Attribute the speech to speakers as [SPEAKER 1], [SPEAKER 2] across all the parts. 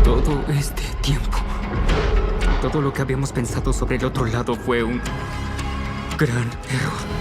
[SPEAKER 1] Todo este tiempo, todo lo que habíamos pensado sobre el otro lado fue un gran error.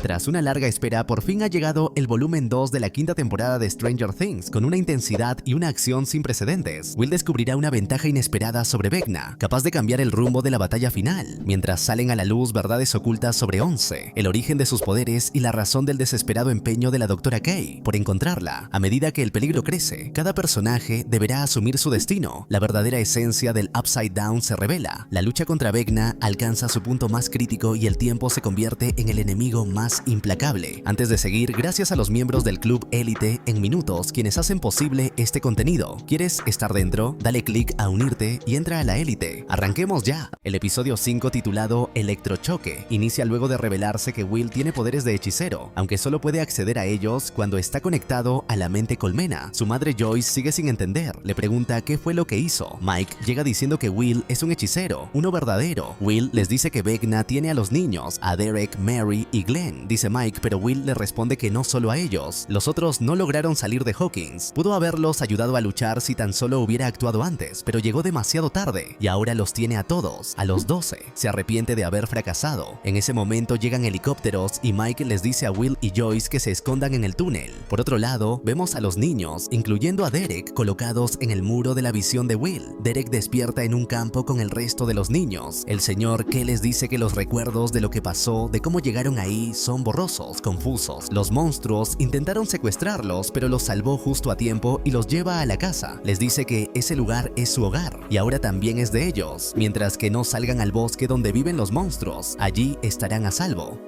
[SPEAKER 2] Tras una larga espera, por fin ha llegado el volumen 2 de la quinta temporada de Stranger Things, con una intensidad y una acción sin precedentes. Will descubrirá una ventaja inesperada sobre Vecna, capaz de cambiar el rumbo de la batalla final, mientras salen a la luz verdades ocultas sobre Once, el origen de sus poderes y la razón del desesperado empeño de la Dra. Kay por encontrarla. A medida que el peligro crece, cada personaje deberá asumir su destino. La verdadera esencia del Upside Down se revela. La lucha contra Vecna alcanza su punto más crítico y el tiempo se convierte en el enemigo más implacable. Antes de seguir, gracias a los miembros del Club Élite en Minutos, quienes hacen posible este contenido. ¿Quieres estar dentro? Dale click a unirte y entra a la Élite. ¡Arranquemos ya! El episodio 5, titulado Electrochoque, inicia luego de revelarse que Will tiene poderes de hechicero, aunque solo puede acceder a ellos cuando está conectado a la mente colmena. Su madre Joyce sigue sin entender. Le pregunta qué fue lo que hizo. Mike llega diciendo que Will es un hechicero, uno verdadero. Will les dice que Vecna tiene a los niños, a Derek, Mary y Glenn. Dice Mike, pero Will le responde que no solo a ellos. Los otros no lograron salir de Hawkins. Pudo haberlos ayudado a luchar si tan solo hubiera actuado antes, pero llegó demasiado tarde y ahora los tiene a todos, a los 12. Se arrepiente de haber fracasado. En ese momento llegan helicópteros y Mike les dice a Will y Joyce que se escondan en el túnel. Por otro lado, vemos a los niños, incluyendo a Derek, colocados en el muro de la visión de Will. Derek despierta en un campo con el resto de los niños. El señor que les dice que los recuerdos de lo que pasó, de cómo llegaron ahí, son borrosos, confusos. Los monstruos intentaron secuestrarlos, pero los salvó justo a tiempo y los lleva a la casa. Les dice que ese lugar es su hogar y ahora también es de ellos, mientras que no salgan al bosque donde viven los monstruos. Allí estarán a salvo.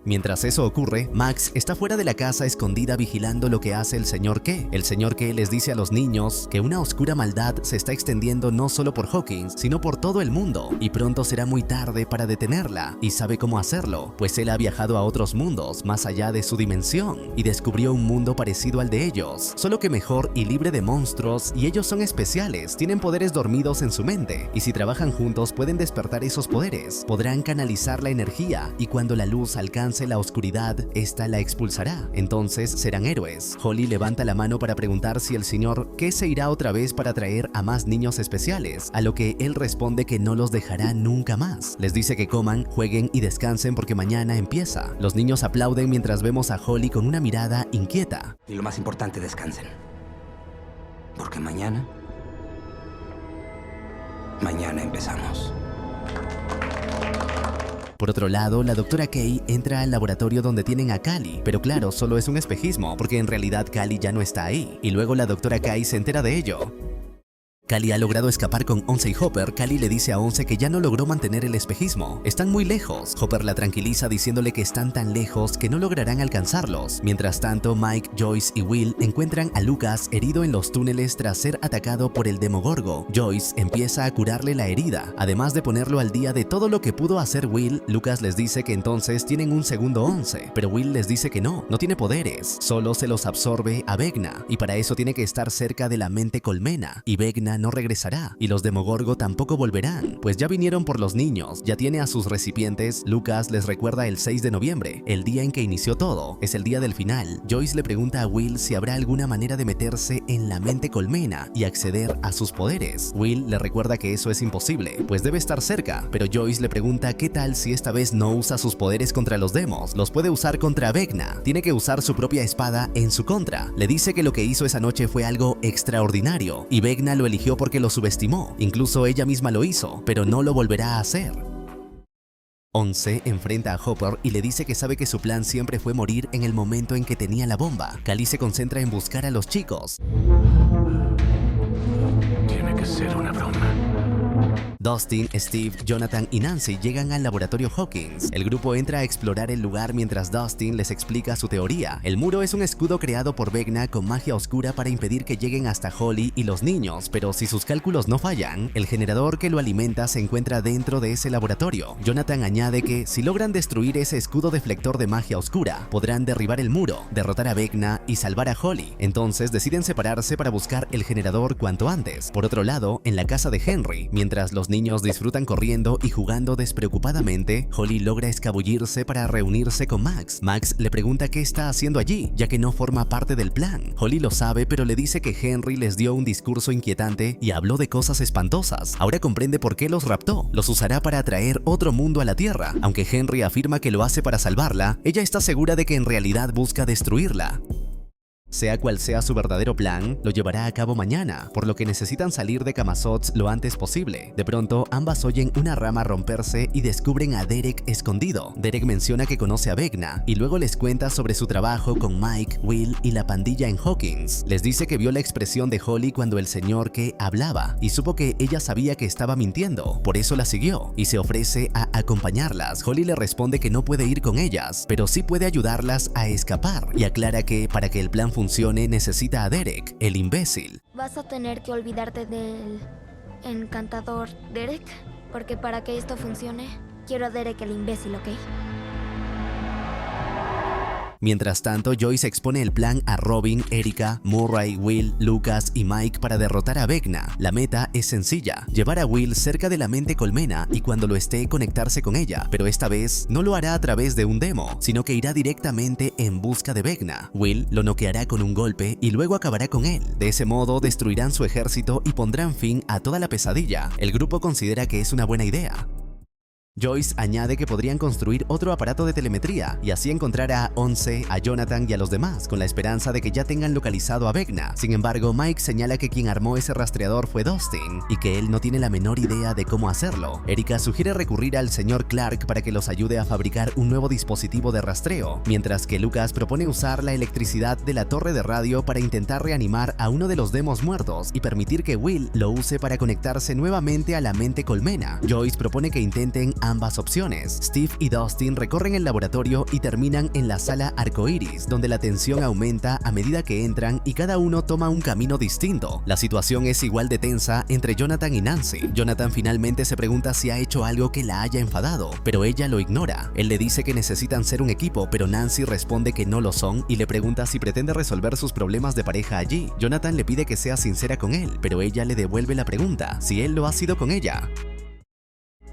[SPEAKER 2] Mientras eso ocurre, Max está fuera de la casa escondida vigilando lo que hace el señor K. El señor K les dice a los niños que una oscura maldad se está extendiendo no solo por Hawkins, sino por todo el mundo, y pronto será muy tarde para detenerla, y sabe cómo hacerlo, pues él ha viajado a otros mundos más allá de su dimensión, y descubrió un mundo parecido al de ellos, solo que mejor y libre de monstruos, y ellos son especiales, tienen poderes dormidos en su mente, y si trabajan juntos pueden despertar esos poderes, podrán canalizar la energía, y cuando la luz alcance la oscuridad, esta la expulsará. Entonces serán héroes. Holly levanta la mano para preguntar si el señor K se irá otra vez para traer a más niños especiales, a lo que él responde que no los dejará nunca más. Les dice que coman, jueguen y descansen porque mañana empieza. Los niños aplauden mientras vemos a Holly con una mirada inquieta.
[SPEAKER 3] Y lo más importante, descansen. Porque mañana empezamos.
[SPEAKER 2] Por otro lado, la Dra. Kay entra al laboratorio donde tienen a Callie, pero claro, solo es un espejismo, porque en realidad Callie ya no está ahí, y luego la Dra. Kay se entera de ello. Callie ha logrado escapar con Once y Hopper. Callie le dice a Once que ya no logró mantener el espejismo. Están muy lejos. Hopper la tranquiliza diciéndole que están tan lejos que no lograrán alcanzarlos. Mientras tanto, Mike, Joyce y Will encuentran a Lucas herido en los túneles tras ser atacado por el Demogorgo. Joyce empieza a curarle la herida. Además de ponerlo al día de todo lo que pudo hacer Will, Lucas les dice que entonces tienen un segundo Once, pero Will les dice que no tiene poderes, solo se los absorbe a Vecna, y para eso tiene que estar cerca de la mente colmena, y Vecna no regresará, y los Demogorgo tampoco volverán, pues ya vinieron por los niños, ya tiene a sus recipientes. Lucas les recuerda el 6 de noviembre, el día en que inició todo, es el día del final. Joyce le pregunta a Will si habrá alguna manera de meterse en la mente colmena y acceder a sus poderes. Will le recuerda que eso es imposible, pues debe estar cerca, pero Joyce le pregunta qué tal si esta vez no usa sus poderes contra los demos, los puede usar contra Vecna, tiene que usar su propia espada en su contra. Le dice que lo que hizo esa noche fue algo extraordinario, y Vecna lo eligió porque lo subestimó, incluso ella misma lo hizo, pero no lo volverá a hacer. Once enfrenta a Hopper y le dice que sabe que su plan siempre fue morir en el momento en que tenía la bomba. Callie se concentra en buscar a los chicos.
[SPEAKER 4] Tiene que ser una broma.
[SPEAKER 2] Dustin, Steve, Jonathan y Nancy llegan al laboratorio Hawkins. El grupo entra a explorar el lugar mientras Dustin les explica su teoría. El muro es un escudo creado por Vecna con magia oscura para impedir que lleguen hasta Holly y los niños, pero si sus cálculos no fallan, el generador que lo alimenta se encuentra dentro de ese laboratorio. Jonathan añade que si logran destruir ese escudo deflector de magia oscura, podrán derribar el muro, derrotar a Vecna y salvar a Holly. Entonces deciden separarse para buscar el generador cuanto antes. Por otro lado, en la casa de Henry, mientras los los niños disfrutan corriendo y jugando despreocupadamente, Holly logra escabullirse para reunirse con Max. Max le pregunta qué está haciendo allí, ya que no forma parte del plan. Holly lo sabe, pero le dice que Henry les dio un discurso inquietante y habló de cosas espantosas. Ahora comprende por qué los raptó. Los usará para traer otro mundo a la Tierra. Aunque Henry afirma que lo hace para salvarla, ella está segura de que en realidad busca destruirla. Sea cual sea su verdadero plan, lo llevará a cabo mañana, por lo que necesitan salir de Camazotz lo antes posible. De pronto, ambas oyen una rama romperse y descubren a Derek escondido. Derek menciona que conoce a Vecna y luego les cuenta sobre su trabajo con Mike, Will y la pandilla en Hawkins. Les dice que vio la expresión de Holly cuando el señor K hablaba y supo que ella sabía que estaba mintiendo, por eso la siguió y se ofrece a acompañarlas. Holly le responde que no puede ir con ellas, pero sí puede ayudarlas a escapar y aclara que para que el plan funcione necesita a Derek, el imbécil.
[SPEAKER 5] Vas a tener que olvidarte del encantador Derek, porque para que esto funcione, quiero a Derek el imbécil, ¿ok?
[SPEAKER 2] Mientras tanto, Joyce expone el plan a Robin, Erika, Murray, Will, Lucas y Mike para derrotar a Vecna. La meta es sencilla, llevar a Will cerca de la mente colmena y cuando lo esté conectarse con ella, pero esta vez no lo hará a través de un demo, sino que irá directamente en busca de Vecna. Will lo noqueará con un golpe y luego acabará con él. De ese modo destruirán su ejército y pondrán fin a toda la pesadilla. El grupo considera que es una buena idea. Joyce añade que podrían construir otro aparato de telemetría y así encontrar a Once, a Jonathan y a los demás, con la esperanza de que ya tengan localizado a Vecna. Sin embargo, Mike señala que quien armó ese rastreador fue Dustin y que él no tiene la menor idea de cómo hacerlo. Erika sugiere recurrir al señor Clark para que los ayude a fabricar un nuevo dispositivo de rastreo, mientras que Lucas propone usar la electricidad de la torre de radio para intentar reanimar a uno de los demos muertos y permitir que Will lo use para conectarse nuevamente a la mente colmena. Joyce propone que intenten ambas opciones. Steve y Dustin recorren el laboratorio y terminan en la sala arcoíris, donde la tensión aumenta a medida que entran y cada uno toma un camino distinto. La situación es igual de tensa entre Jonathan y Nancy. Jonathan finalmente se pregunta si ha hecho algo que la haya enfadado, pero ella lo ignora. Él le dice que necesitan ser un equipo, pero Nancy responde que no lo son y le pregunta si pretende resolver sus problemas de pareja allí. Jonathan le pide que sea sincera con él, pero ella le devuelve la pregunta, si él lo ha sido con ella.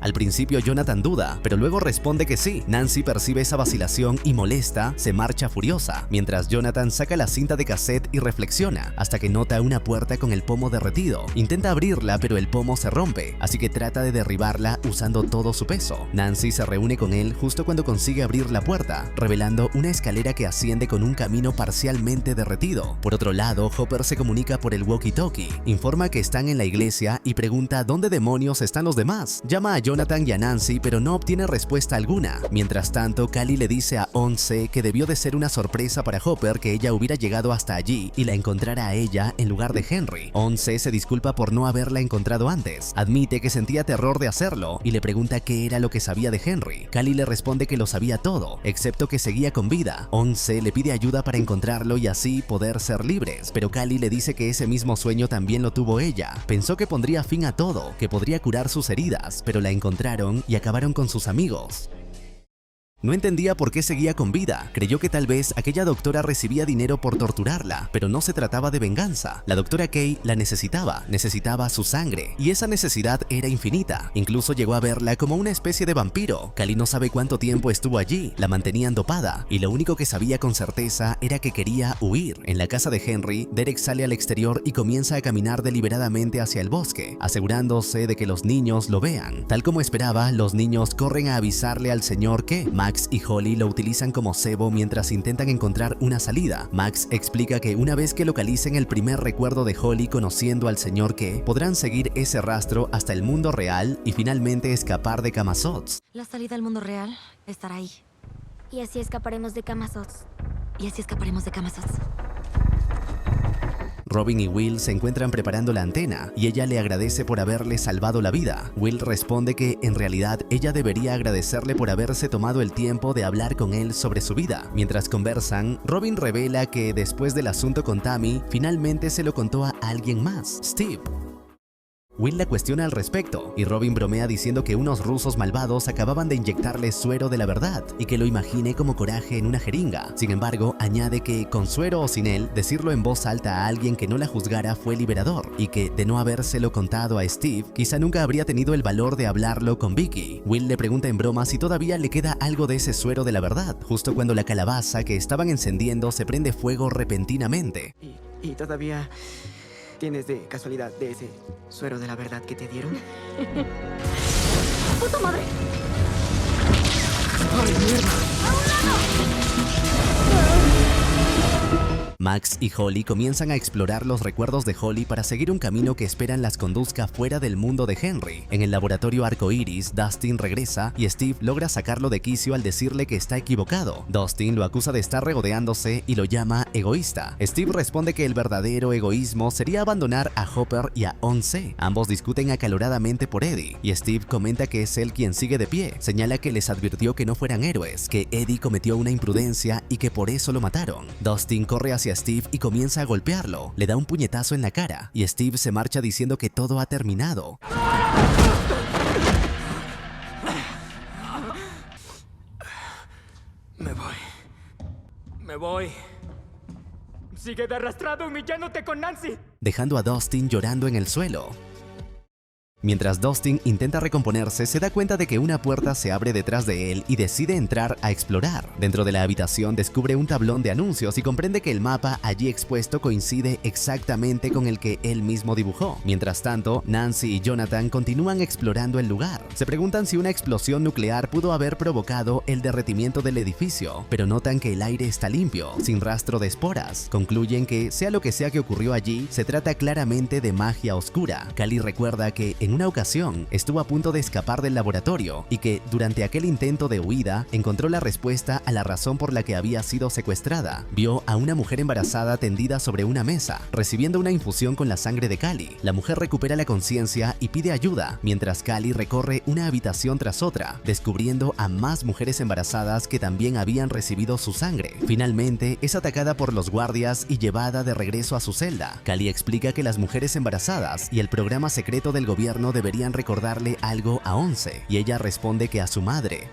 [SPEAKER 2] Al principio Jonathan duda, pero luego responde que sí. Nancy percibe esa vacilación y molesta, se marcha furiosa, mientras Jonathan saca la cinta de cassette y reflexiona, hasta que nota una puerta con el pomo derretido. Intenta abrirla, pero el pomo se rompe, así que trata de derribarla usando todo su peso. Nancy se reúne con él justo cuando consigue abrir la puerta, revelando una escalera que asciende con un camino parcialmente derretido. Por otro lado, Hopper se comunica por el walkie-talkie, informa que están en la iglesia y pregunta dónde demonios están los demás. Llama a Jonathan y a Nancy, pero no obtiene respuesta alguna. Mientras tanto, Callie le dice a Once que debió de ser una sorpresa para Hopper que ella hubiera llegado hasta allí y la encontrara a ella en lugar de Henry. Once se disculpa por no haberla encontrado antes, admite que sentía terror de hacerlo y le pregunta qué era lo que sabía de Henry. Callie le responde que lo sabía todo, excepto que seguía con vida. Once le pide ayuda para encontrarlo y así poder ser libres, pero Callie le dice que ese mismo sueño también lo tuvo ella. Pensó que pondría fin a todo, que podría curar sus heridas, pero la encontraron y acabaron con sus amigos. No entendía por qué seguía con vida, creyó que tal vez aquella doctora recibía dinero por torturarla, pero no se trataba de venganza. La doctora Kay la necesitaba su sangre, y esa necesidad era infinita. Incluso llegó a verla como una especie de vampiro. Callie no sabe cuánto tiempo estuvo allí, la mantenían dopada, y lo único que sabía con certeza era que quería huir. En la casa de Henry, Derek sale al exterior y comienza a caminar deliberadamente hacia el bosque, asegurándose de que los niños lo vean. Tal como esperaba, los niños corren a avisarle al señor que Max y Holly lo utilizan como cebo mientras intentan encontrar una salida. Max explica que una vez que localicen el primer recuerdo de Holly conociendo al señor K, podrán seguir ese rastro hasta el mundo real y finalmente escapar de Camazotz.
[SPEAKER 6] La salida al mundo real estará ahí.
[SPEAKER 5] Y así escaparemos de Camazotz.
[SPEAKER 6] Y así escaparemos de Camazotz.
[SPEAKER 2] Robin y Will se encuentran preparando la antena y ella le agradece por haberle salvado la vida. Will responde que en realidad ella debería agradecerle por haberse tomado el tiempo de hablar con él sobre su vida. Mientras conversan, Robin revela que después del asunto con Tammy, finalmente se lo contó a alguien más, Steve. Will la cuestiona al respecto y Robin bromea diciendo que unos rusos malvados acababan de inyectarle suero de la verdad y que lo imagine como coraje en una jeringa. Sin embargo, añade que con suero o sin él, decirlo en voz alta a alguien que no la juzgara fue liberador y que de no habérselo contado a Steve, quizá nunca habría tenido el valor de hablarlo con Vicky. Will le pregunta en broma si todavía le queda algo de ese suero de la verdad, justo cuando la calabaza que estaban encendiendo se prende fuego repentinamente.
[SPEAKER 7] ¿Y todavía tienes de casualidad de ese suero de la verdad que te dieron?
[SPEAKER 5] ¡Puta madre!
[SPEAKER 2] Max y Holly comienzan a explorar los recuerdos de Holly para seguir un camino que esperan las conduzca fuera del mundo de Henry. En el laboratorio arcoíris, Dustin regresa y Steve logra sacarlo de quicio al decirle que está equivocado. Dustin lo acusa de estar regodeándose y lo llama egoísta. Steve responde que el verdadero egoísmo sería abandonar a Hopper y a 11. Ambos discuten acaloradamente por Eddie y Steve comenta que es él quien sigue de pie. Señala que les advirtió que no fueran héroes, que Eddie cometió una imprudencia y que por eso lo mataron. Dustin corre hacia Steve y comienza a golpearlo. Le da un puñetazo en la cara y Steve se marcha diciendo que todo ha terminado.
[SPEAKER 1] Me voy. Sigue de arrastrado humillándote con Nancy.
[SPEAKER 2] Dejando a Dustin llorando en el suelo. Mientras Dustin intenta recomponerse, se da cuenta de que una puerta se abre detrás de él y decide entrar a explorar. Dentro de la habitación descubre un tablón de anuncios y comprende que el mapa allí expuesto coincide exactamente con el que él mismo dibujó. Mientras tanto, Nancy y Jonathan continúan explorando el lugar. Se preguntan si una explosión nuclear pudo haber provocado el derretimiento del edificio, pero notan que el aire está limpio, sin rastro de esporas. Concluyen que, sea lo que sea que ocurrió allí, se trata claramente de magia oscura. Callie recuerda que en una ocasión estuvo a punto de escapar del laboratorio y que durante aquel intento de huida encontró la respuesta a la razón por la que había sido secuestrada. Vio a una mujer embarazada tendida sobre una mesa, recibiendo una infusión con la sangre de Callie. La mujer recupera la conciencia y pide ayuda, mientras Callie recorre una habitación tras otra, descubriendo a más mujeres embarazadas que también habían recibido su sangre. Finalmente, es atacada por los guardias y llevada de regreso a su celda. Callie explica que las mujeres embarazadas y el programa secreto del gobierno deberían recordarle algo a 11, y ella responde que a su madre.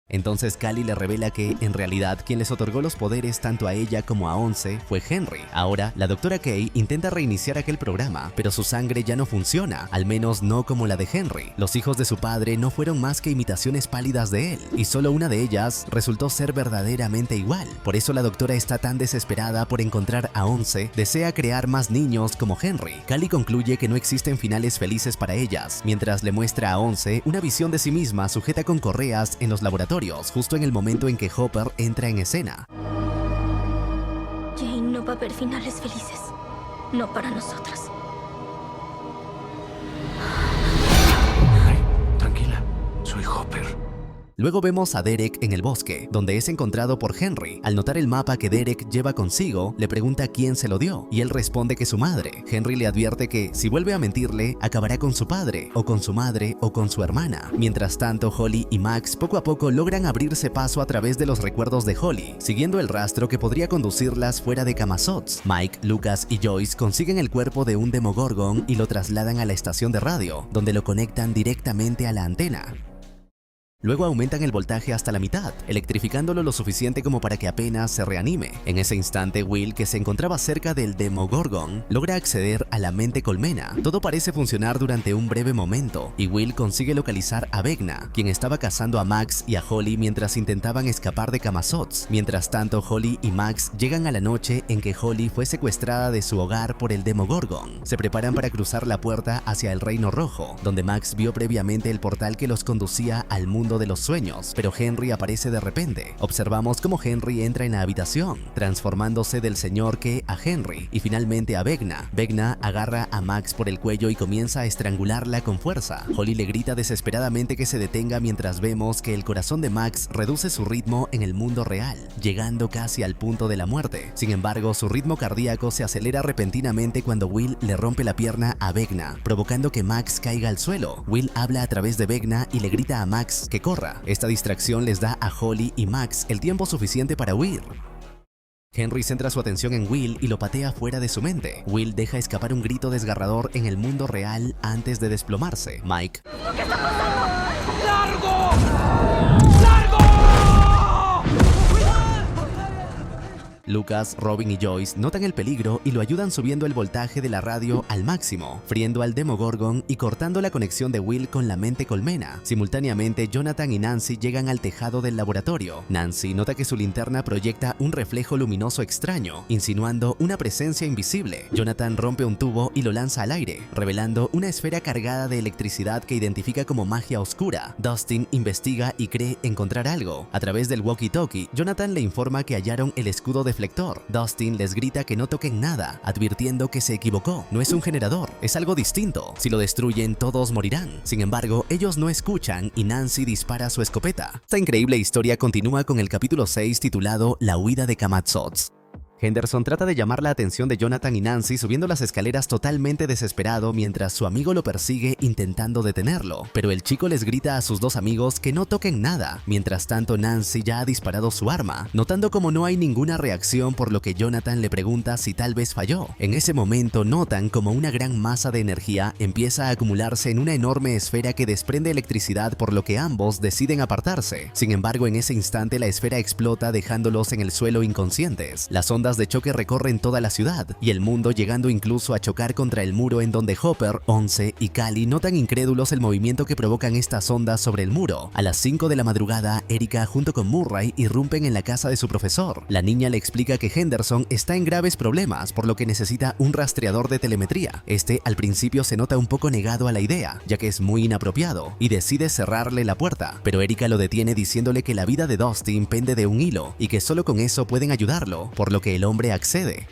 [SPEAKER 2] Entonces Callie le revela que, en realidad, quien les otorgó los poderes tanto a ella como a 11 fue Henry. Ahora, la doctora Kay intenta reiniciar aquel programa, pero su sangre ya no funciona, al menos no como la de Henry. Los hijos de su padre no fueron más que imitaciones pálidas de él, y solo una de ellas resultó ser verdaderamente igual. Por eso la doctora está tan desesperada por encontrar a 11, desea crear más niños como Henry. Callie concluye que no existen finales felices para ellas, mientras le muestra a 11 una visión de sí misma sujeta con correas en los laboratorios, justo en el momento en que Hopper entra en escena.
[SPEAKER 5] Jane, no va a haber finales felices. No para nosotras.
[SPEAKER 4] Ay, tranquila. Soy Hopper.
[SPEAKER 2] Luego vemos a Derek en el bosque, donde es encontrado por Henry. Al notar el mapa que Derek lleva consigo, le pregunta quién se lo dio, y él responde que su madre. Henry le advierte que, si vuelve a mentirle, acabará con su padre, o con su madre, o con su hermana. Mientras tanto, Holly y Max poco a poco logran abrirse paso a través de los recuerdos de Holly, siguiendo el rastro que podría conducirlas fuera de Camazotz. Mike, Lucas y Joyce consiguen el cuerpo de un Demogorgon y lo trasladan a la estación de radio, donde lo conectan directamente a la antena. Luego aumentan el voltaje hasta la mitad, electrificándolo lo suficiente como para que apenas se reanime. En ese instante, Will, que se encontraba cerca del Demogorgon, logra acceder a la mente colmena. Todo parece funcionar durante un breve momento, y Will consigue localizar a Vecna, quien estaba cazando a Max y a Holly mientras intentaban escapar de Camazotz. Mientras tanto, Holly y Max llegan a la noche en que Holly fue secuestrada de su hogar por el Demogorgon. Se preparan para cruzar la puerta hacia el Reino Rojo, donde Max vio previamente el portal que los conducía al mundo de los sueños, pero Henry aparece de repente. Observamos cómo Henry entra en la habitación, transformándose del señor que a Henry, y finalmente a Vecna. Vecna agarra a Max por el cuello y comienza a estrangularla con fuerza. Holly le grita desesperadamente que se detenga mientras vemos que el corazón de Max reduce su ritmo en el mundo real, llegando casi al punto de la muerte. Sin embargo, su ritmo cardíaco se acelera repentinamente cuando Will le rompe la pierna a Vecna, provocando que Max caiga al suelo. Will habla a través de Vecna y le grita a Max que corra. Esta distracción les da a Holly y Max el tiempo suficiente para huir. Henry centra su atención en Will y lo patea fuera de su mente. Will deja escapar un grito desgarrador en el mundo real antes de desplomarse. Mike Lucas, Robin y Joyce notan el peligro y lo ayudan subiendo el voltaje de la radio al máximo, friendo al Demogorgon y cortando la conexión de Will con la mente colmena. Simultáneamente, Jonathan y Nancy llegan al tejado del laboratorio. Nancy nota que su linterna proyecta un reflejo luminoso extraño, insinuando una presencia invisible. Jonathan rompe un tubo y lo lanza al aire, revelando una esfera cargada de electricidad que identifica como magia oscura. Dustin investiga y cree encontrar algo. A través del walkie-talkie, Jonathan le informa que hallaron el escudo deflector. Dustin les grita que no toquen nada, advirtiendo que se equivocó. No es un generador, es algo distinto. Si lo destruyen, todos morirán. Sin embargo, ellos no escuchan y Nancy dispara su escopeta. Esta increíble historia continúa con el capítulo 6 titulado La huida de Camazotz. Henderson trata de llamar la atención de Jonathan y Nancy subiendo las escaleras totalmente desesperado mientras su amigo lo persigue intentando detenerlo, pero el chico les grita a sus dos amigos que no toquen nada. Mientras tanto, Nancy ya ha disparado su arma, notando como no hay ninguna reacción, por lo que Jonathan le pregunta si tal vez falló. En ese momento notan como una gran masa de energía empieza a acumularse en una enorme esfera que desprende electricidad, por lo que ambos deciden apartarse. Sin embargo, en ese instante la esfera explota dejándolos en el suelo inconscientes. Las ondas de choque recorren toda la ciudad y el mundo, llegando incluso a chocar contra el muro, en donde Hopper, Once y Callie notan incrédulos el movimiento que provocan estas ondas sobre el muro. A las 5 de la madrugada, Erica junto con Murray irrumpen en la casa de su profesor. La niña le explica que Henderson está en graves problemas, por lo que necesita un rastreador de telemetría. Este al principio se nota un poco negado a la idea, ya que es muy inapropiado, y decide cerrarle la puerta, pero Erica lo detiene diciéndole que la vida de Dustin pende de un hilo y que solo con eso pueden ayudarlo, por lo que el hombre accede.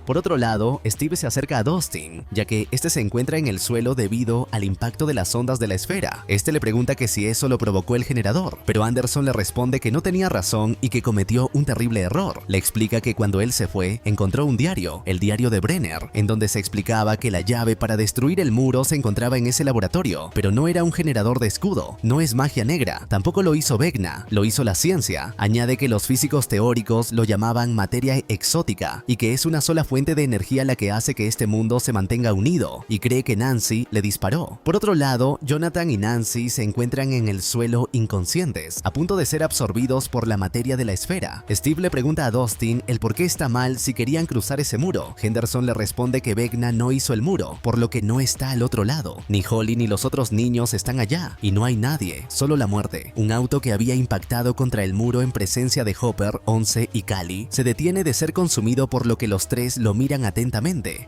[SPEAKER 2] Por otro lado, Steve se acerca a Dustin, ya que este se encuentra en el suelo debido al impacto de las ondas de la esfera. Este le pregunta que si eso lo provocó el generador, pero Anderson le responde que no tenía razón y que cometió un terrible error. Le explica que cuando él se fue, encontró un diario, el diario de Brenner, en donde se explicaba que la llave para destruir el muro se encontraba en ese laboratorio, pero no era un generador de escudo, no es magia negra, tampoco lo hizo Vecna, lo hizo la ciencia. Añade que los físicos teóricos lo llamaban materia exótica y que es una sola fuente de energía la que hace que este mundo se mantenga unido, y cree que Nancy le disparó. Por otro lado, Jonathan y Nancy se encuentran en el suelo inconscientes, a punto de ser absorbidos por la materia de la esfera. Steve le pregunta a Dustin el por qué está mal si querían cruzar ese muro. Henderson le responde que Vecna no hizo el muro, por lo que no está al otro lado. Ni Holly ni los otros niños están allá, y no hay nadie, solo la muerte. Un auto que había impactado contra el muro en presencia de Hopper, Once y Callie se detiene de ser consumido, por lo que los tres lo miran atentamente.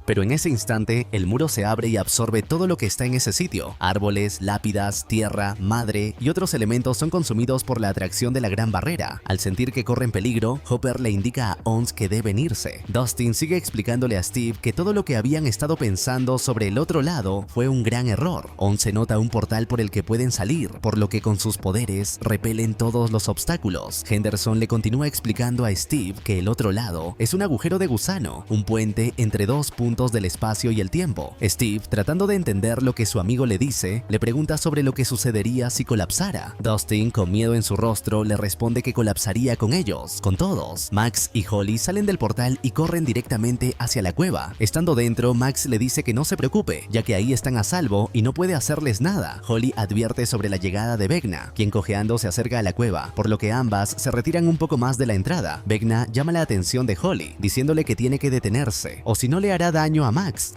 [SPEAKER 2] Pero en ese instante, el muro se abre y absorbe todo lo que está en ese sitio. Árboles, lápidas, tierra, madre y otros elementos son consumidos por la atracción de la gran barrera. Al sentir que corren peligro, Hopper le indica a Ons que deben irse. Dustin sigue explicándole a Steve que todo lo que habían estado pensando sobre el otro lado fue un gran error. Ons nota un portal por el que pueden salir, por lo que con sus poderes repelen todos los obstáculos. Henderson le continúa explicando a Steve que el otro lado es un agujero de gusano, un puente entre dos puntos del espacio y el tiempo. Steve, tratando de entender lo que su amigo le dice, le pregunta sobre lo que sucedería si colapsara. Dustin, con miedo en su rostro, le responde que colapsaría con ellos, con todos. Max y Holly salen del portal y corren directamente hacia la cueva. Estando dentro, Max le dice que no se preocupe, ya que ahí están a salvo y no puede hacerles nada. Holly advierte sobre la llegada de Vecna, quien cojeando se acerca a la cueva, por lo que ambas se retiran un poco más de la entrada. Vecna llama la atención de Holly, diciéndole que tiene que detenerse, o si no le hará daño a Max.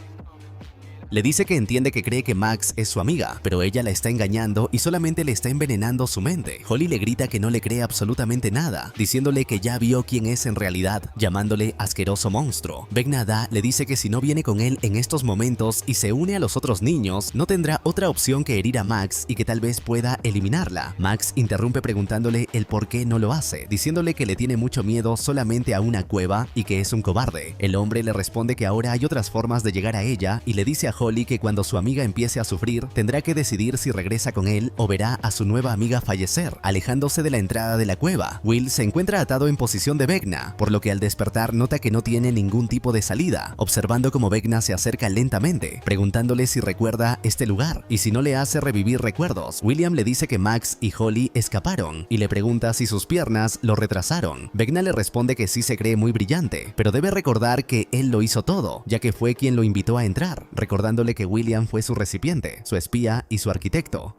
[SPEAKER 2] Le dice que entiende que cree que Max es su amiga, pero ella la está engañando y solamente le está envenenando su mente. Holly le grita que no le cree absolutamente nada, diciéndole que ya vio quién es en realidad, llamándole asqueroso monstruo. Vecna le dice que si no viene con él en estos momentos y se une a los otros niños, no tendrá otra opción que herir a Max y que tal vez pueda eliminarla. Max interrumpe preguntándole el por qué no lo hace, diciéndole que le tiene mucho miedo solamente a una cueva y que es un cobarde. El hombre le responde que ahora hay otras formas de llegar a ella y le dice a Holly que cuando su amiga empiece a sufrir, tendrá que decidir si regresa con él o verá a su nueva amiga fallecer, alejándose de la entrada de la cueva. Will se encuentra atado en posición de Vecna, por lo que al despertar nota que no tiene ningún tipo de salida, observando cómo Vecna se acerca lentamente, preguntándole si recuerda este lugar y si no le hace revivir recuerdos. William le dice que Max y Holly escaparon y le pregunta si sus piernas lo retrasaron. Vecna le responde que sí se cree muy brillante, pero debe recordar que él lo hizo todo, ya que fue quien lo invitó a entrar, recordándole que William fue su recipiente, su espía y su arquitecto.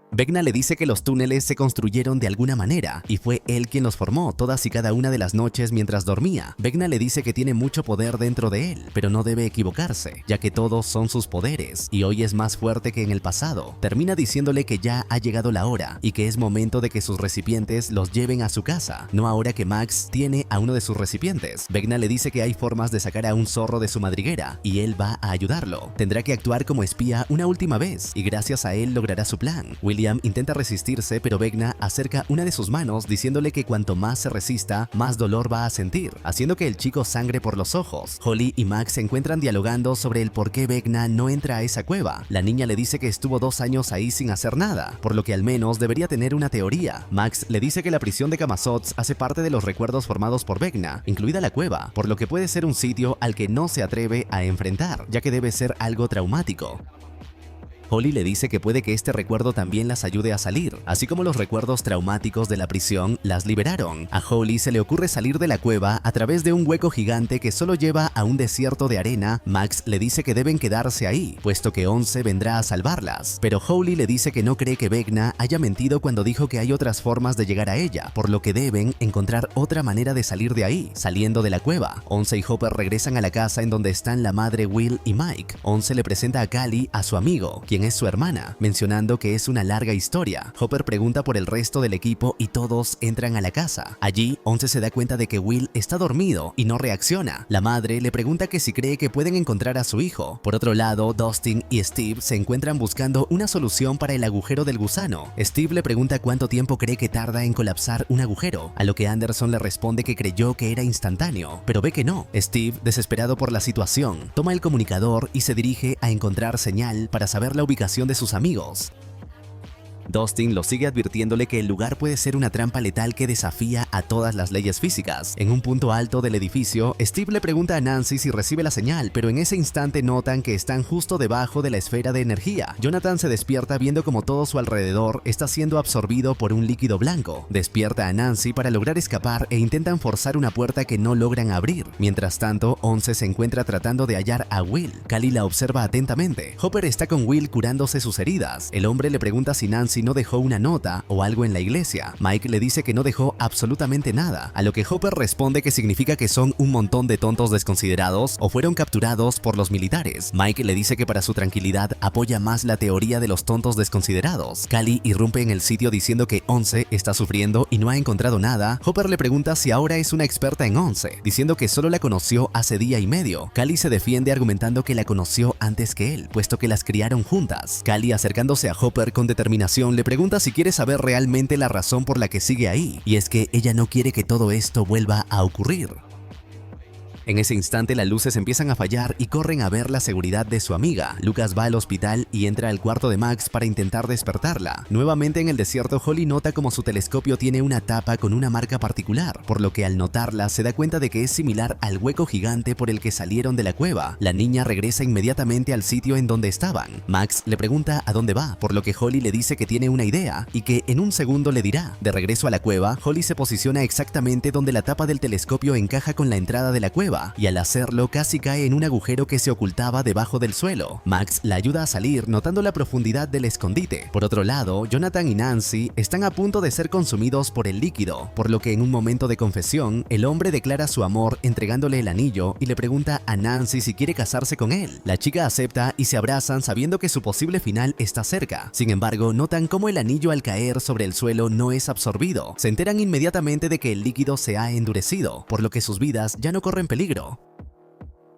[SPEAKER 2] Vecna le dice que los túneles se construyeron de alguna manera y fue él quien los formó todas y cada una de las noches mientras dormía. Vecna le dice que tiene mucho poder dentro de él, pero no debe equivocarse, ya que todos son sus poderes y hoy es más fuerte que en el pasado. Termina diciéndole que ya ha llegado la hora y que es momento de que sus recipientes los lleven a su casa, no ahora que Max tiene a uno de sus recipientes. Vecna le dice que hay formas de sacar a un zorro de su madriguera y él va a ayudarlo. Tendrá que actuar como espía una última vez y gracias a él logrará su plan. William intenta resistirse, pero Vecna acerca una de sus manos diciéndole que cuanto más se resista, más dolor va a sentir, haciendo que el chico sangre por los ojos. Holly y Max se encuentran dialogando sobre el por qué Vecna no entra a esa cueva. La niña le dice que estuvo 2 años ahí sin hacer nada, por lo que al menos debería tener una teoría. Max le dice que la prisión de Camazotz hace parte de los recuerdos formados por Vecna, incluida la cueva, por lo que puede ser un sitio al que no se atreve a enfrentar, ya que debe ser algo traumático. Holly le dice que puede que este recuerdo también las ayude a salir, así como los recuerdos traumáticos de la prisión las liberaron. A Holly se le ocurre salir de la cueva a través de un hueco gigante que solo lleva a un desierto de arena. Max le dice que deben quedarse ahí, puesto que 11 vendrá a salvarlas, pero Holly le dice que no cree que Vecna haya mentido cuando dijo que hay otras formas de llegar a ella, por lo que deben encontrar otra manera de salir de ahí, saliendo de la cueva. 11 y Hopper regresan a la casa en donde están la madre, Will y Mike. 11 le presenta a Callie a su amigo, quien es su hermana, mencionando que es una larga historia. Hopper pregunta por el resto del equipo y todos entran a la casa. Allí, 11 se da cuenta de que Will está dormido y no reacciona. La madre le pregunta que si cree que pueden encontrar a su hijo. Por otro lado, Dustin y Steve se encuentran buscando una solución para el agujero del gusano. Steve le pregunta cuánto tiempo cree que tarda en colapsar un agujero, a lo que Anderson le responde que creyó que era instantáneo, pero ve que no. Steve, desesperado por la situación, toma el comunicador y se dirige a encontrar señal para saber la ubicación de sus amigos. Dustin lo sigue advirtiéndole que el lugar puede ser una trampa letal que desafía a todas las leyes físicas. En un punto alto del edificio, Steve le pregunta a Nancy si recibe la señal, pero en ese instante notan que están justo debajo de la esfera de energía. Jonathan se despierta viendo como todo su alrededor está siendo absorbido por un líquido blanco. Despierta a Nancy para lograr escapar e intentan forzar una puerta que no logran abrir. Mientras tanto, 11 se encuentra tratando de hallar a Will. Callie la observa atentamente. Hopper está con Will curándose sus heridas. El hombre le pregunta si Nancy no dejó una nota o algo en la iglesia. Mike le dice que no dejó absolutamente nada, a lo que Hopper responde que significa que son un montón de tontos desconsiderados o fueron capturados por los militares. Mike le dice que para su tranquilidad apoya más la teoría de los tontos desconsiderados. Callie irrumpe en el sitio diciendo que 11 está sufriendo y no ha encontrado nada. Hopper le pregunta si ahora es una experta en 11, diciendo que solo la conoció hace día y medio. Callie se defiende argumentando que la conoció antes que él, puesto que las criaron juntas. Callie, acercándose a Hopper con determinación, le pregunta si quiere saber realmente la razón por la que sigue ahí, y es que ella no quiere que todo esto vuelva a ocurrir. En ese instante las luces empiezan a fallar y corren a ver la seguridad de su amiga. Lucas va al hospital y entra al cuarto de Max para intentar despertarla. Nuevamente en el desierto, Holly nota como su telescopio tiene una tapa con una marca particular, por lo que al notarla se da cuenta de que es similar al hueco gigante por el que salieron de la cueva. La niña regresa inmediatamente al sitio en donde estaban. Max le pregunta a dónde va, por lo que Holly le dice que tiene una idea y que en un segundo le dirá. De regreso a la cueva, Holly se posiciona exactamente donde la tapa del telescopio encaja con la entrada de la cueva, y al hacerlo casi cae en un agujero que se ocultaba debajo del suelo. Max la ayuda a salir notando la profundidad del escondite. Por otro lado, Jonathan y Nancy están a punto de ser consumidos por el líquido, por lo que en un momento de confesión, el hombre declara su amor entregándole el anillo y le pregunta a Nancy si quiere casarse con él. La chica acepta y se abrazan sabiendo que su posible final está cerca. Sin embargo, notan cómo el anillo al caer sobre el suelo no es absorbido. Se enteran inmediatamente de que el líquido se ha endurecido, por lo que sus vidas ya no corren peligro.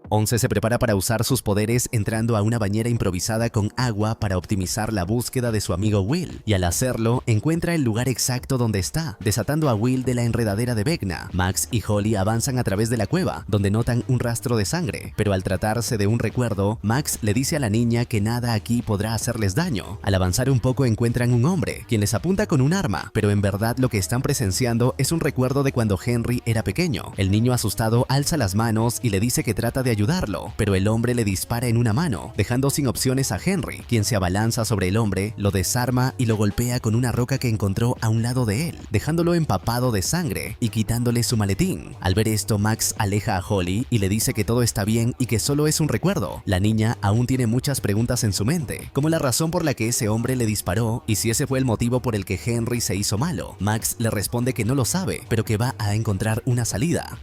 [SPEAKER 2] 11 se prepara para usar sus poderes entrando a una bañera improvisada con agua para optimizar la búsqueda de su amigo Will, y al hacerlo encuentra el lugar exacto donde está, desatando a Will de la enredadera de Vecna. Max y Holly avanzan a través de la cueva, donde notan un rastro de sangre, pero al tratarse de un recuerdo, Max le dice a la niña que nada aquí podrá hacerles daño. Al avanzar un poco encuentran un hombre, quien les apunta con un arma, pero en verdad lo que están presenciando es un recuerdo de cuando Henry era pequeño. El niño asustado alza las manos y le dice que trata de ayudarlo, pero el hombre le dispara en una mano, dejando sin opciones a Henry, quien se abalanza sobre el hombre, lo desarma y lo golpea con una roca que encontró a un lado de él, dejándolo empapado de sangre y quitándole su maletín. Al ver esto, Max aleja a Holly y le dice que todo está bien y que solo es un recuerdo. La niña aún tiene muchas preguntas en su mente, como la razón por la que ese hombre le disparó y si ese fue el motivo por el que Henry se hizo malo. Max le responde que no lo sabe, pero que va a encontrar una salida.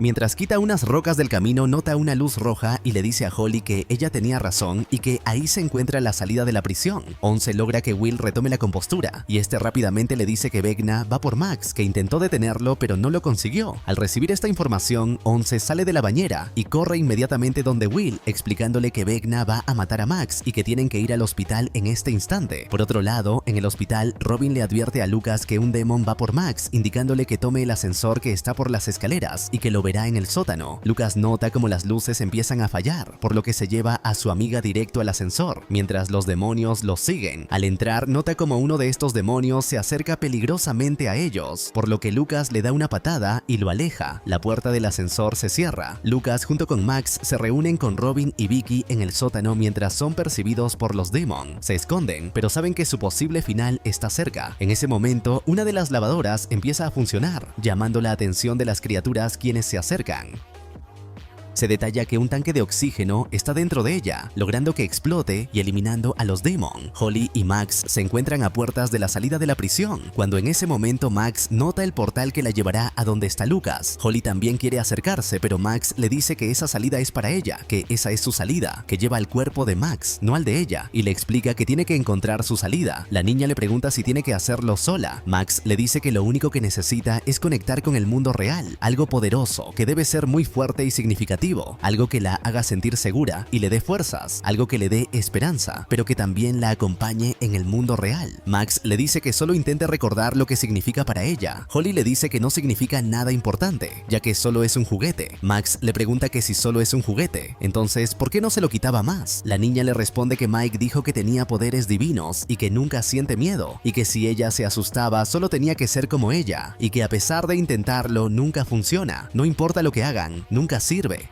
[SPEAKER 2] Mientras quita unas rocas del camino, nota una luz roja y le dice a Holly que ella tenía razón y que ahí se encuentra la salida de la prisión. 11 logra que Will retome la compostura y este rápidamente le dice que Vecna va por Max, que intentó detenerlo pero no lo consiguió. Al recibir esta información, 11 sale de la bañera y corre inmediatamente donde Will, explicándole que Vecna va a matar a Max y que tienen que ir al hospital en este instante. Por otro lado, en el hospital, Robin le advierte a Lucas que un demon va por Max, indicándole que tome el ascensor que está por las escaleras y que lo verá en el sótano. Lucas nota como las luces empiezan a fallar, por lo que se lleva a su amiga directo al ascensor, mientras los demonios los siguen. Al entrar, nota como uno de estos demonios se acerca peligrosamente a ellos, por lo que Lucas le da una patada y lo aleja. La puerta del ascensor se cierra. Lucas junto con Max se reúnen con Robin y Vicky en el sótano mientras son percibidos por los demon. Se esconden, pero saben que su posible final está cerca. En ese momento, una de las lavadoras empieza a funcionar, llamando la atención de las criaturas quienes se acercan. Se detalla que un tanque de oxígeno está dentro de ella, logrando que explote y eliminando a los demon. Holly y Max se encuentran a puertas de la salida de la prisión, cuando en ese momento Max nota el portal que la llevará a donde está Lucas. Holly también quiere acercarse, pero Max le dice que esa salida es para ella, que esa es su salida, que lleva al cuerpo de Max, no al de ella, y le explica que tiene que encontrar su salida. La niña le pregunta si tiene que hacerlo sola. Max le dice que lo único que necesita es conectar con el mundo real, algo poderoso, que debe ser muy fuerte y significativo, algo que la haga sentir segura y le dé fuerzas, algo que le dé esperanza, pero que también la acompañe en el mundo real. Max le dice que solo intente recordar lo que significa para ella. Holly le dice que no significa nada importante, ya que solo es un juguete. Max le pregunta que si solo es un juguete, entonces ¿por qué no se lo quitaba más? La niña le responde que Mike dijo que tenía poderes divinos y que nunca siente miedo, y que si ella se asustaba solo tenía que ser como ella, y que a pesar de intentarlo nunca funciona, no importa lo que hagan, nunca sirve.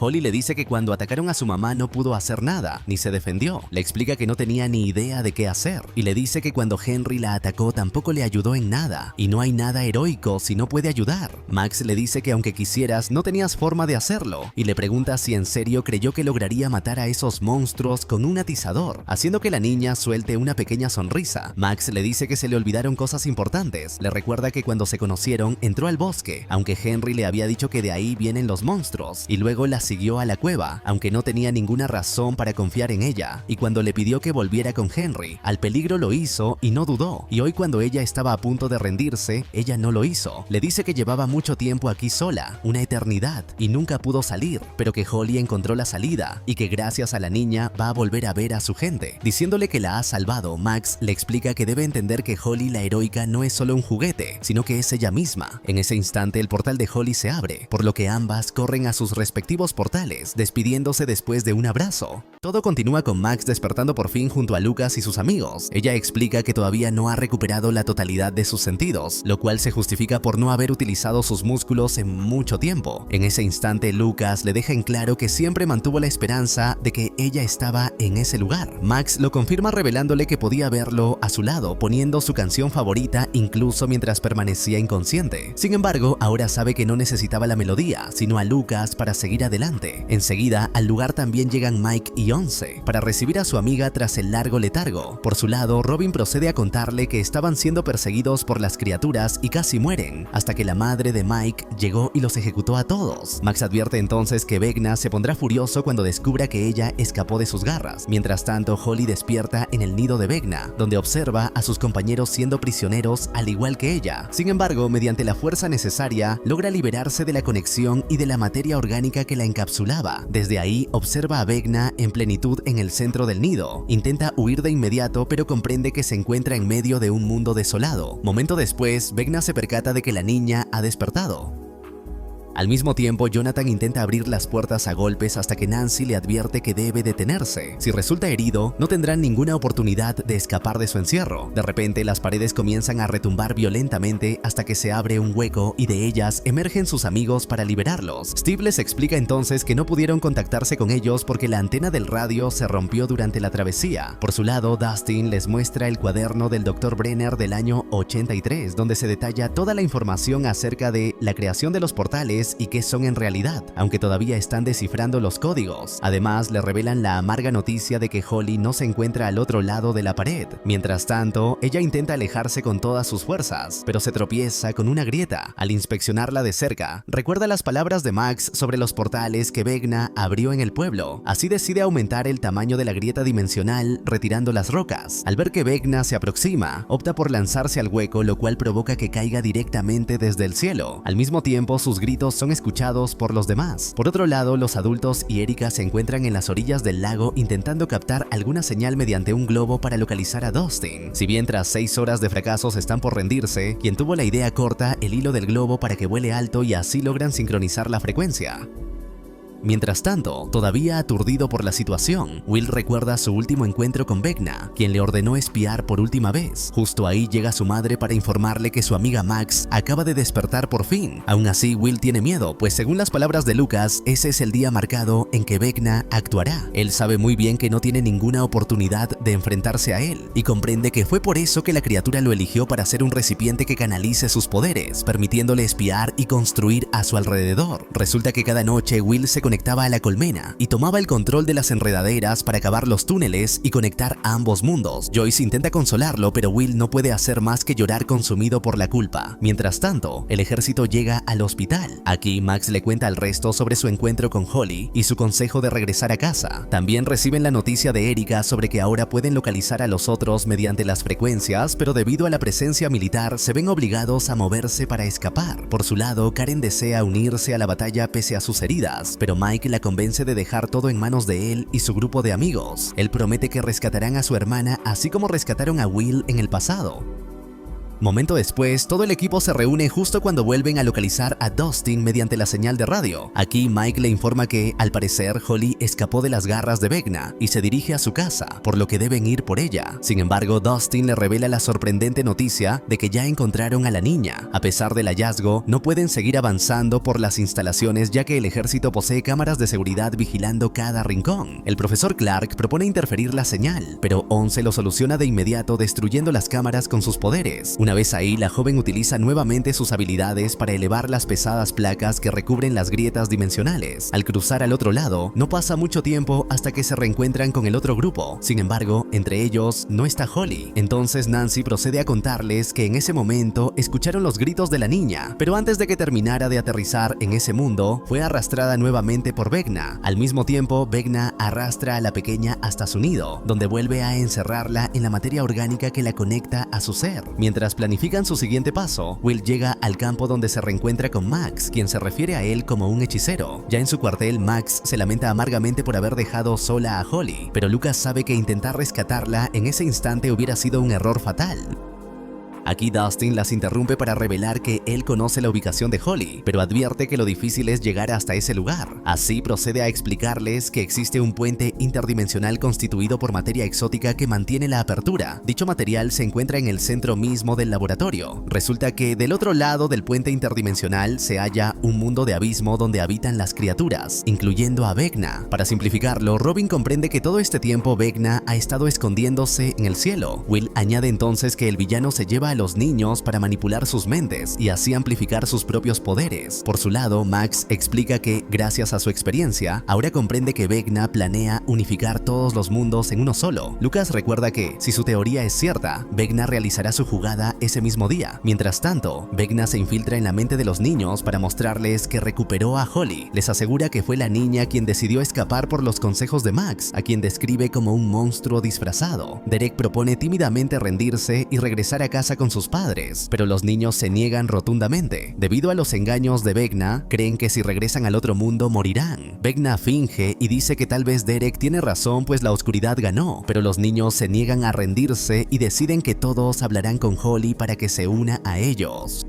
[SPEAKER 2] Holly le dice que cuando atacaron a su mamá no pudo hacer nada, ni se defendió. Le explica que no tenía ni idea de qué hacer, y le dice que cuando Henry la atacó tampoco le ayudó en nada, y no hay nada heroico si no puede ayudar. Max le dice que aunque quisieras, no tenías forma de hacerlo, y le pregunta si en serio creyó que lograría matar a esos monstruos con un atizador, haciendo que la niña suelte una pequeña sonrisa. Max le dice que se le olvidaron cosas importantes. Le recuerda que cuando se conocieron entró al bosque, aunque Henry le había dicho que de ahí vienen los monstruos, y luego la siguió a la cueva, aunque no tenía ninguna razón para confiar en ella, y cuando le pidió que volviera con Henry, al peligro lo hizo y no dudó, y hoy cuando ella estaba a punto de rendirse, ella no lo hizo. Le dice que llevaba mucho tiempo aquí sola, una eternidad, y nunca pudo salir, pero que Holly encontró la salida, y que gracias a la niña va a volver a ver a su gente. Diciéndole que la ha salvado, Max le explica que debe entender que Holly la heroica no es solo un juguete, sino que es ella misma. En ese instante el portal de Holly se abre, por lo que ambas corren a sus respectivos portales, despidiéndose después de un abrazo. Todo continúa con Max despertando por fin junto a Lucas y sus amigos. Ella explica que todavía no ha recuperado la totalidad de sus sentidos, lo cual se justifica por no haber utilizado sus músculos en mucho tiempo. En ese instante, Lucas le deja en claro que siempre mantuvo la esperanza de que ella estaba en ese lugar. Max lo confirma revelándole que podía verlo a su lado, poniendo su canción favorita incluso mientras permanecía inconsciente. Sin embargo, ahora sabe que no necesitaba la melodía, sino a Lucas para seguir adelante. adelante. Enseguida, al lugar también llegan Mike y Once para recibir a su amiga tras el largo letargo. Por su lado, Robin procede a contarle que estaban siendo perseguidos por las criaturas y casi mueren, hasta que la madre de Mike llegó y los ejecutó a todos. Max advierte entonces que Vecna se pondrá furioso cuando descubra que ella escapó de sus garras. Mientras tanto, Holly despierta en el nido de Vecna, donde observa a sus compañeros siendo prisioneros al igual que ella. Sin embargo, mediante la fuerza necesaria, logra liberarse de la conexión y de la materia orgánica que la encapsulaba. Desde ahí, observa a Vecna en plenitud en el centro del nido. Intenta huir de inmediato, pero comprende que se encuentra en medio de un mundo desolado. Momento después, Vecna se percata de que la niña ha despertado. Al mismo tiempo, Jonathan intenta abrir las puertas a golpes hasta que Nancy le advierte que debe detenerse. Si resulta herido, no tendrán ninguna oportunidad de escapar de su encierro. De repente, las paredes comienzan a retumbar violentamente hasta que se abre un hueco y de ellas emergen sus amigos para liberarlos. Steve les explica entonces que no pudieron contactarse con ellos porque la antena del radio se rompió durante la travesía. Por su lado, Dustin les muestra el cuaderno del Dr. Brenner del año 83, donde se detalla toda la información acerca de la creación de los portales y qué son en realidad, aunque todavía están descifrando los códigos. Además, le revelan la amarga noticia de que Holly no se encuentra al otro lado de la pared. Mientras tanto, ella intenta alejarse con todas sus fuerzas, pero se tropieza con una grieta. Al inspeccionarla de cerca, recuerda las palabras de Max sobre los portales que Vecna abrió en el pueblo. Así decide aumentar el tamaño de la grieta dimensional, retirando las rocas. Al ver que Vecna se aproxima, opta por lanzarse al hueco, lo cual provoca que caiga directamente desde el cielo. Al mismo tiempo, sus gritos son escuchados por los demás. Por otro lado, los adultos y Erika se encuentran en las orillas del lago intentando captar alguna señal mediante un globo para localizar a Dustin. Si bien tras 6 horas de fracasos están por rendirse, quien tuvo la idea corta el hilo del globo para que vuele alto y así logran sincronizar la frecuencia. Mientras tanto, todavía aturdido por la situación, Will recuerda su último encuentro con Vecna, quien le ordenó espiar por última vez. Justo ahí llega su madre para informarle que su amiga Max acaba de despertar por fin. Aún así, Will tiene miedo, pues según las palabras de Lucas, ese es el día marcado en que Vecna actuará. Él sabe muy bien que no tiene ninguna oportunidad de enfrentarse a él, y comprende que fue por eso que la criatura lo eligió para ser un recipiente que canalice sus poderes, permitiéndole espiar y construir a su alrededor. Resulta que cada noche Will se conectaba a la colmena y tomaba el control de las enredaderas para cavar los túneles y conectar a ambos mundos. Joyce intenta consolarlo, pero Will no puede hacer más que llorar consumido por la culpa. Mientras tanto, el ejército llega al hospital. Aquí Max le cuenta al resto sobre su encuentro con Holly y su consejo de regresar a casa. También reciben la noticia de Erika sobre que ahora pueden localizar a los otros mediante las frecuencias, pero debido a la presencia militar se ven obligados a moverse para escapar. Por su lado, Karen desea unirse a la batalla pese a sus heridas, pero Mike la convence de dejar todo en manos de él y su grupo de amigos. Él promete que rescatarán a su hermana así como rescataron a Will en el pasado. Momento después, todo el equipo se reúne justo cuando vuelven a localizar a Dustin mediante la señal de radio. Aquí Mike le informa que, al parecer, Holly escapó de las garras de Vecna y se dirige a su casa, por lo que deben ir por ella. Sin embargo, Dustin le revela la sorprendente noticia de que ya encontraron a la niña. A pesar del hallazgo, no pueden seguir avanzando por las instalaciones ya que el ejército posee cámaras de seguridad vigilando cada rincón. El profesor Clark propone interferir la señal, pero Once lo soluciona de inmediato destruyendo las cámaras con sus poderes. Una vez ahí, la joven utiliza nuevamente sus habilidades para elevar las pesadas placas que recubren las grietas dimensionales. Al cruzar al otro lado, no pasa mucho tiempo hasta que se reencuentran con el otro grupo. Sin embargo, entre ellos no está Holly. Entonces Nancy procede a contarles que en ese momento escucharon los gritos de la niña, pero antes de que terminara de aterrizar en ese mundo, fue arrastrada nuevamente por Vecna. Al mismo tiempo, Vecna arrastra a la pequeña hasta su nido, donde vuelve a encerrarla en la materia orgánica que la conecta a su ser. Mientras planifican su siguiente paso, Will llega al campo donde se reencuentra con Max, quien se refiere a él como un hechicero. Ya en su cuartel, Max se lamenta amargamente por haber dejado sola a Holly, pero Lucas sabe que intentar rescatarla en ese instante hubiera sido un error fatal. Aquí Dustin las interrumpe para revelar que él conoce la ubicación de Holly, pero advierte que lo difícil es llegar hasta ese lugar. Así procede a explicarles que existe un puente interdimensional constituido por materia exótica que mantiene la apertura. Dicho material se encuentra en el centro mismo del laboratorio. Resulta que del otro lado del puente interdimensional se halla un mundo de abismo donde habitan las criaturas, incluyendo a Vecna. Para simplificarlo, Robin comprende que todo este tiempo Vecna ha estado escondiéndose en el cielo. Will añade entonces que el villano se lleva a los niños para manipular sus mentes y así amplificar sus propios poderes. Por su lado, Max explica que, gracias a su experiencia, ahora comprende que Vecna planea unificar todos los mundos en uno solo. Lucas recuerda que, si su teoría es cierta, Vecna realizará su jugada ese mismo día. Mientras tanto, Vecna se infiltra en la mente de los niños para mostrarles que recuperó a Holly. Les asegura que fue la niña quien decidió escapar por los consejos de Max, a quien describe como un monstruo disfrazado. Derek propone tímidamente rendirse y regresar a casa con sus padres, pero los niños se niegan rotundamente. Debido a los engaños de Vecna, creen que si regresan al otro mundo morirán. Vecna finge y dice que tal vez Derek tiene razón pues la oscuridad ganó, pero los niños se niegan a rendirse y deciden que todos hablarán con Holly para que se una a ellos.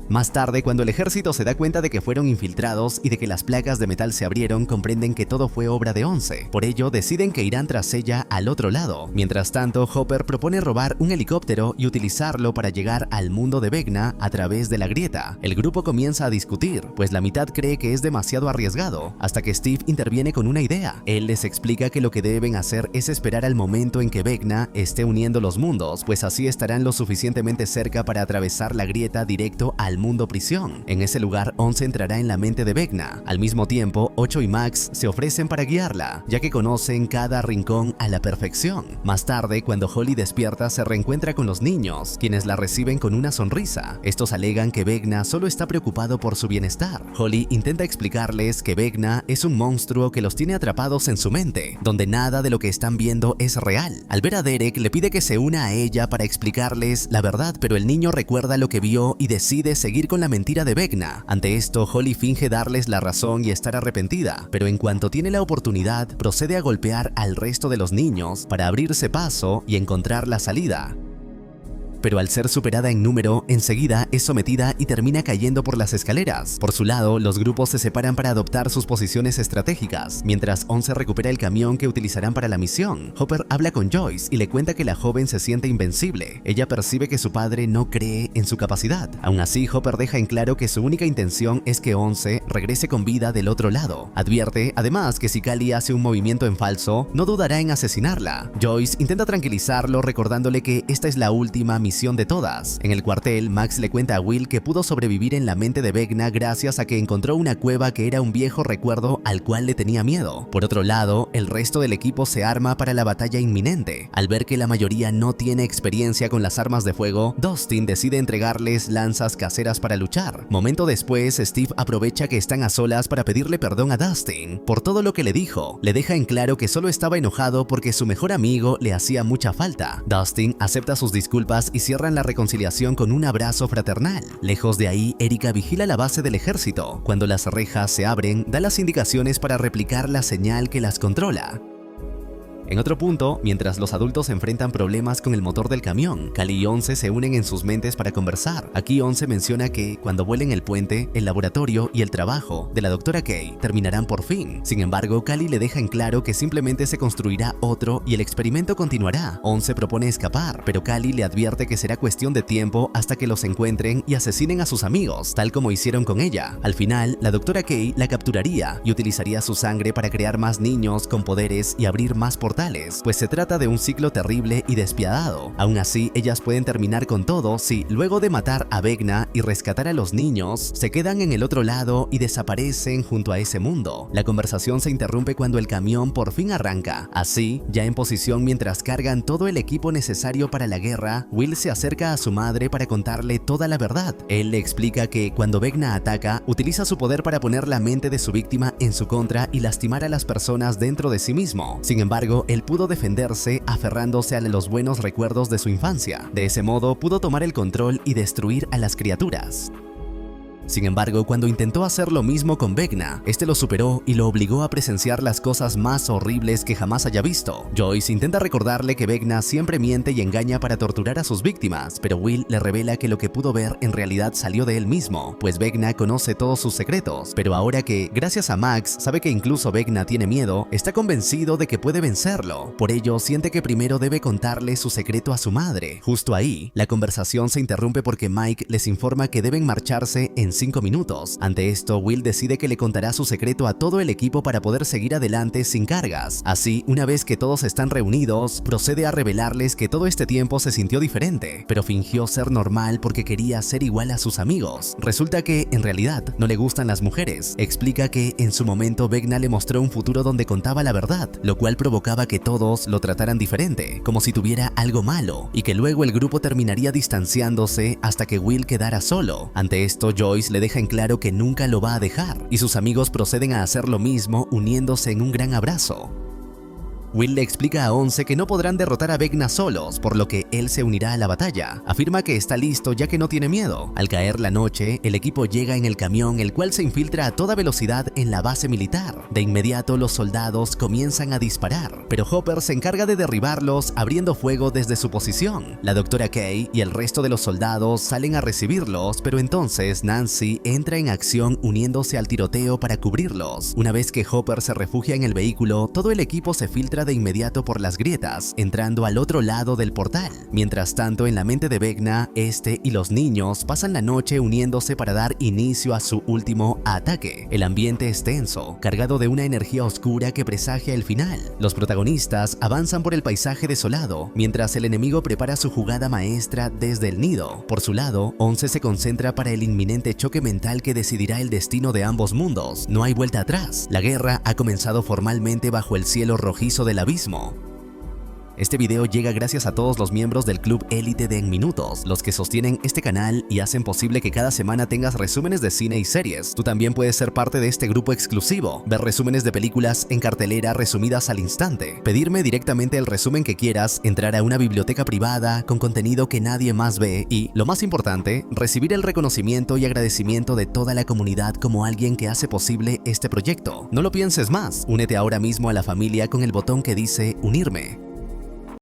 [SPEAKER 2] Más tarde, cuando el ejército se da cuenta de que fueron infiltrados y de que las placas de metal se abrieron, comprenden que todo fue obra de Once. Por ello, deciden que irán tras ella al otro lado. Mientras tanto, Hopper propone robar un helicóptero y utilizarlo para llegar al mundo de Vecna a través de la grieta. El grupo comienza a discutir, pues la mitad cree que es demasiado arriesgado, hasta que Steve interviene con una idea. Él les explica que lo que deben hacer es esperar al momento en que Vecna esté uniendo los mundos, pues así estarán lo suficientemente cerca para atravesar la grieta directo al mundo prisión. En ese lugar, Once entrará en la mente de Vecna. Al mismo tiempo, 8 y Max se ofrecen para guiarla, ya que conocen cada rincón a la perfección. Más tarde, cuando Holly despierta, se reencuentra con los niños, quienes la reciben con una sonrisa. Estos alegan que Vecna solo está preocupado por su bienestar. Holly intenta explicarles que Vecna es un monstruo que los tiene atrapados en su mente, donde nada de lo que están viendo es real. Al ver a Derek, le pide que se una a ella para explicarles la verdad, pero el niño recuerda lo que vio y decide seguir con la mentira de Vecna. Ante esto, Holly finge darles la razón y estar arrepentida, pero en cuanto tiene la oportunidad, procede a golpear al resto de los niños para abrirse paso y encontrar la salida. Pero al ser superada en número, enseguida es sometida y termina cayendo por las escaleras. Por su lado, los grupos se separan para adoptar sus posiciones estratégicas, mientras Once recupera el camión que utilizarán para la misión. Hopper habla con Joyce y le cuenta que la joven se siente invencible. Ella percibe que su padre no cree en su capacidad. Aún así, Hopper deja en claro que su única intención es que Once regrese con vida del otro lado. Advierte, además, que si Callie hace un movimiento en falso, no dudará en asesinarla. Joyce intenta tranquilizarlo recordándole que esta es la última misión de todas. En el cuartel, Max le cuenta a Will que pudo sobrevivir en la mente de Vecna gracias a que encontró una cueva que era un viejo recuerdo al cual le tenía miedo. Por otro lado, el resto del equipo se arma para la batalla inminente. Al ver que la mayoría no tiene experiencia con las armas de fuego, Dustin decide entregarles lanzas caseras para luchar. Momento después, Steve aprovecha que están a solas para pedirle perdón a Dustin por todo lo que le dijo. Le deja en claro que solo estaba enojado porque su mejor amigo le hacía mucha falta. Dustin acepta sus disculpas y cierran la reconciliación con un abrazo fraternal. Lejos de ahí, Erika vigila la base del ejército. Cuando las rejas se abren, da las indicaciones para replicar la señal que las controla. En otro punto, mientras los adultos enfrentan problemas con el motor del camión, Callie y Once se unen en sus mentes para conversar. Aquí Once menciona que, cuando vuelen el puente, el laboratorio y el trabajo de la Dra. K terminarán por fin. Sin embargo, Callie le deja en claro que simplemente se construirá otro y el experimento continuará. Once propone escapar, pero Callie le advierte que será cuestión de tiempo hasta que los encuentren y asesinen a sus amigos, tal como hicieron con ella. Al final, la Dra. K la capturaría y utilizaría su sangre para crear más niños con poderes y abrir más portales, pues se trata de un ciclo terrible y despiadado. Aún así, ellas pueden terminar con todo si, luego de matar a Vecna y rescatar a los niños, se quedan en el otro lado y desaparecen junto a ese mundo. La conversación se interrumpe cuando el camión por fin arranca. Así, ya en posición mientras cargan todo el equipo necesario para la guerra, Will se acerca a su madre para contarle toda la verdad. Él le explica que cuando Vecna ataca, utiliza su poder para poner la mente de su víctima en su contra y lastimar a las personas dentro de sí mismo. Sin embargo, él pudo defenderse aferrándose a los buenos recuerdos de su infancia. De ese modo, pudo tomar el control y destruir a las criaturas. Sin embargo, cuando intentó hacer lo mismo con Vecna, este lo superó y lo obligó a presenciar las cosas más horribles que jamás haya visto. Joyce intenta recordarle que Vecna siempre miente y engaña para torturar a sus víctimas, pero Will le revela que lo que pudo ver en realidad salió de él mismo, pues Vecna conoce todos sus secretos, pero ahora que, gracias a Max, sabe que incluso Vecna tiene miedo, está convencido de que puede vencerlo. Por ello, siente que primero debe contarle su secreto a su madre. Justo ahí, la conversación se interrumpe porque Mike les informa que deben marcharse en 5 minutos. Ante esto, Will decide que le contará su secreto a todo el equipo para poder seguir adelante sin cargas. Así, una vez que todos están reunidos, procede a revelarles que todo este tiempo se sintió diferente, pero fingió ser normal porque quería ser igual a sus amigos. Resulta que, en realidad, no le gustan las mujeres. Explica que, en su momento, Vecna le mostró un futuro donde contaba la verdad, lo cual provocaba que todos lo trataran diferente, como si tuviera algo malo, y que luego el grupo terminaría distanciándose hasta que Will quedara solo. Ante esto, Joyce le deja en claro que nunca lo va a dejar, y sus amigos proceden a hacer lo mismo, uniéndose en un gran abrazo. Will le explica a Once que no podrán derrotar a Vecna solos, por lo que él se unirá a la batalla. Afirma que está listo ya que no tiene miedo. Al caer la noche, el equipo llega en el camión, el cual se infiltra a toda velocidad en la base militar. De inmediato los soldados comienzan a disparar, pero Hopper se encarga de derribarlos abriendo fuego desde su posición. La doctora Kay y el resto de los soldados salen a recibirlos, pero entonces Nancy entra en acción uniéndose al tiroteo para cubrirlos. Una vez que Hopper se refugia en el vehículo, todo el equipo se filtra de inmediato por las grietas, entrando al otro lado del portal. Mientras tanto, en la mente de Vecna, este y los niños pasan la noche uniéndose para dar inicio a su último ataque. El ambiente es tenso, cargado de una energía oscura que presagia el final. Los protagonistas avanzan por el paisaje desolado, mientras el enemigo prepara su jugada maestra desde el nido. Por su lado, Once se concentra para el inminente choque mental que decidirá el destino de ambos mundos. No hay vuelta atrás. La guerra ha comenzado formalmente bajo el cielo rojizo del abismo. Este video llega gracias a todos los miembros del Club Élite de En Minutos, los que sostienen este canal y hacen posible que cada semana tengas resúmenes de cine y series. Tú también puedes ser parte de este grupo exclusivo, ver resúmenes de películas en cartelera resumidas al instante, pedirme directamente el resumen que quieras, entrar a una biblioteca privada con contenido que nadie más ve y, lo más importante, recibir el reconocimiento y agradecimiento de toda la comunidad como alguien que hace posible este proyecto. No lo pienses más, únete ahora mismo a la familia con el botón que dice Unirme.